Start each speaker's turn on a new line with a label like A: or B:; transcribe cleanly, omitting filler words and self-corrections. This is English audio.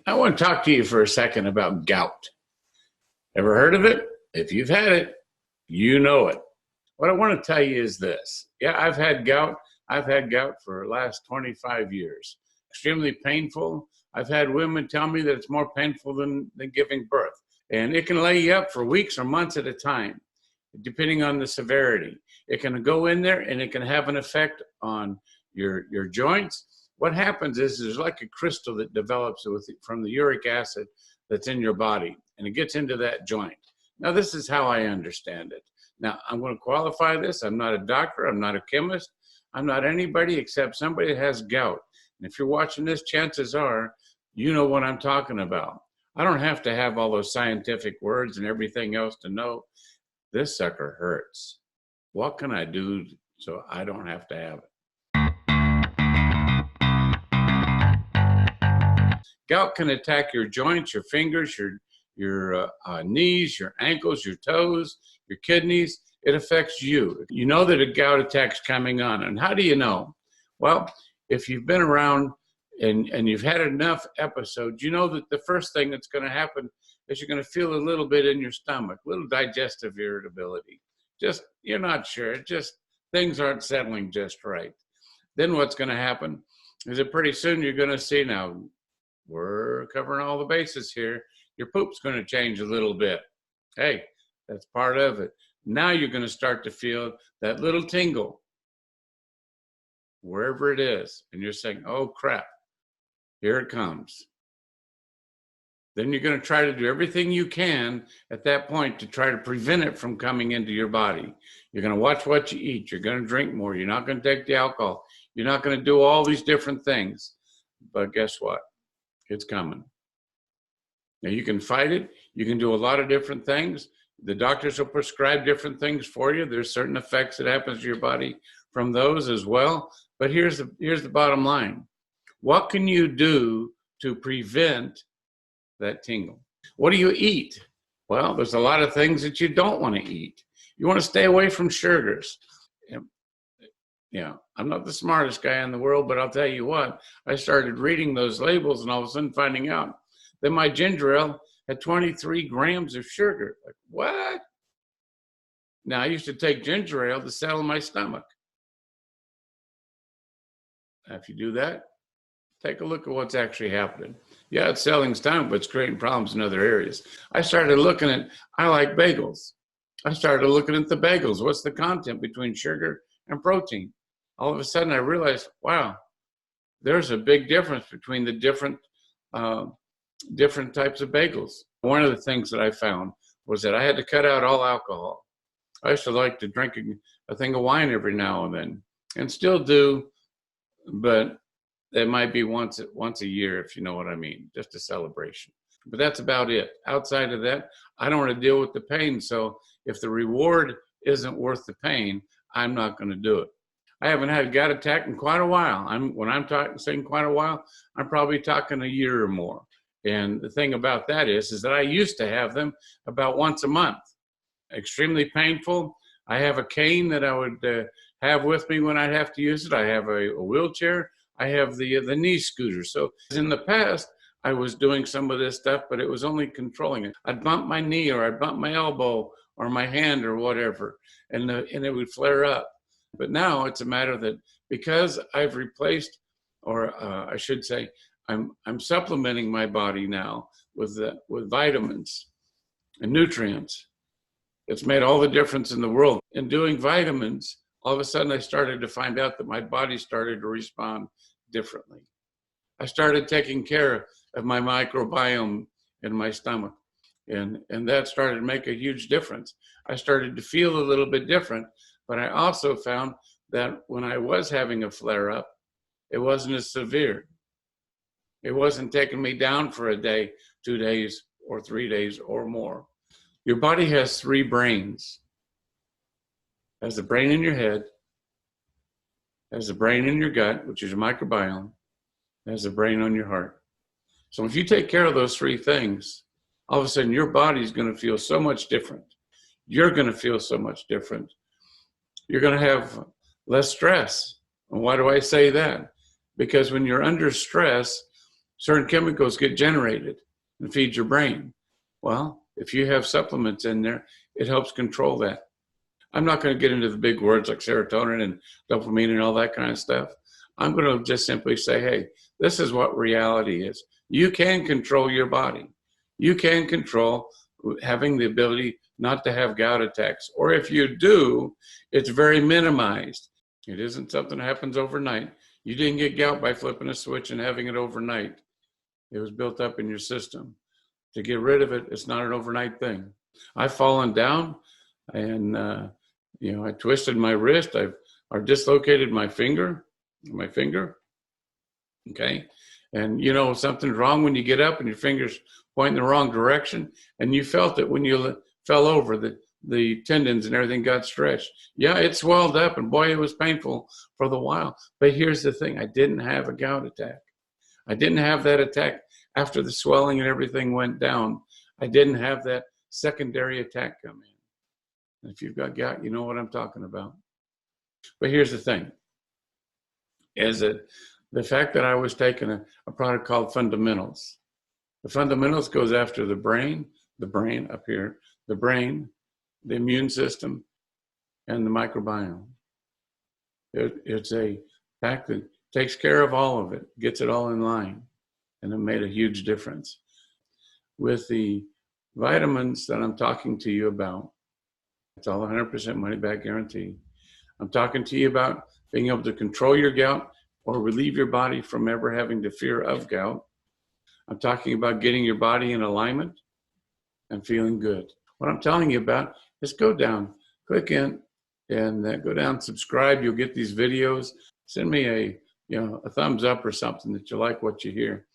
A: I want to talk to you for a second about gout. Ever heard of it? If you've had it, you know it. What I want to tell you is this. Yeah, I've had gout. I've had gout for the last 25 years. Extremely painful. I've had women tell me that it's more painful than giving birth. And it can lay you up for weeks or months at a time, depending on the severity. It can go in there and it can have an effect on your joints. What happens is there's like a crystal that develops from the uric acid that's in your body, and it gets into that joint. Now, this is how I understand it. Now, I'm going to qualify this. I'm not a doctor. I'm not a chemist. I'm not anybody except somebody that has gout. And if you're watching this, chances are you know what I'm talking about. I don't have to have all those scientific words and everything else to know this sucker hurts. What can I do so I don't have to have it? Gout can attack your joints, your fingers, your knees, your ankles, your toes, your kidneys. It affects you. You know that a gout attack's coming on. And how do you know? Well, if you've been around and you've had enough episodes, you know that the first thing that's going to happen is you're going to feel a little bit in your stomach, a little digestive irritability. Just, you're not sure. Just things aren't settling just right. Then what's going to happen is that pretty soon you're going to see, now we're covering all the bases here, your poop's going to change a little bit. Hey, that's part of it. Now you're going to start to feel that little tingle wherever it is. And you're saying, oh crap, here it comes. Then you're going to try to do everything you can at that point to try to prevent it from coming into your body. You're going to watch what you eat. You're going to drink more. You're not going to take the alcohol. You're not going to do all these different things. But guess what? It's coming. Now you can fight it. You can do a lot of different things. The doctors will prescribe different things for you. There's certain effects that happens to your body from those as well. But here's the bottom line. What can you do to prevent that tingle? What do you eat? Well, there's a lot of things that you don't want to eat. You want to stay away from sugars. Yeah, I'm not the smartest guy in the world, but I'll tell you what, I started reading those labels and all of a sudden finding out that my ginger ale had 23 grams of sugar. Like, what? Now, I used to take ginger ale to settle my stomach. Now, if you do that, take a look at what's actually happening. Yeah, it's selling stomach, but it's creating problems in other areas. I started looking at, I like bagels. I started looking at the bagels. What's the content between sugar and protein? All of a sudden, I realized, wow, there's a big difference between the different types of bagels. One of the things that I found was that I had to cut out all alcohol. I used to like to drink a thing of wine every now and then, and still do, but it might be once a year, if you know what I mean, just a celebration. But that's about it. Outside of that, I don't want to deal with the pain. So if the reward isn't worth the pain, I'm not going to do it. I haven't had a gout attack in quite a while. When I'm saying quite a while, I'm probably talking a year or more. And the thing about that is that I used to have them about once a month. Extremely painful. I have a cane that I would have with me when I'd have to use it. I have a wheelchair. I have the knee scooter. So in the past, I was doing some of this stuff, but it was only controlling it. I'd bump my knee or I'd bump my elbow or my hand or whatever, and it would flare up. But now it's a matter that because I've replaced, or I should say, I'm supplementing my body now with vitamins and nutrients. It's made all the difference in the world. In doing vitamins, all of a sudden I started to find out that my body started to respond differently. I started taking care of my microbiome in my stomach, and that started to make a huge difference. I started to feel a little bit different, but I also found that when I was having a flare-up, it wasn't as severe. It wasn't taking me down for a day, 2 days, or 3 days, or more. Your body has 3 brains. It has the brain in your head, it has the brain in your gut, which is your microbiome, it has the brain on your heart. So if you take care of those 3 things, all of a sudden your body's going to feel so much different. You're going to feel so much different. You're going to have less stress. And why do I say that? Because when you're under stress, certain chemicals get generated and feed your brain. Well, if you have supplements in there, it helps control that. I'm not going to get into the big words like serotonin and dopamine and all that kind of stuff. I'm going to just simply say, hey, this is what reality is. You can control your body. You can control having the ability not to have gout attacks. Or if you do, it's very minimized. It isn't something that happens overnight. You didn't get gout by flipping a switch and having it overnight. It was built up in your system. To get rid of it, it's not an overnight thing. I've fallen down and, I twisted my wrist. I've dislocated my finger. Okay. And something's wrong when you get up and your finger's pointing the wrong direction. And you felt it when you fell over, the tendons and everything got stretched. Yeah, it swelled up and boy, it was painful for the while. But here's the thing. I didn't have a gout attack. I didn't have that attack after the swelling and everything went down. I didn't have that secondary attack come in. And if you've got gout, you know what I'm talking about. But here's the thing, is that the fact that I was taking a product called Fundamentals. The Fundamentals goes after the brain up here, the brain, the immune system, and the microbiome. It's a pack that takes care of all of it, gets it all in line, and it made a huge difference. With the vitamins that I'm talking to you about, it's all 100% money back guarantee. I'm talking to you about being able to control your gout or relieve your body from ever having to fear of gout. I'm talking about getting your body in alignment and feeling good. What I'm telling you about is go down, click in, and go down, subscribe. You'll get these videos. Send me a thumbs up or something that you like what you hear.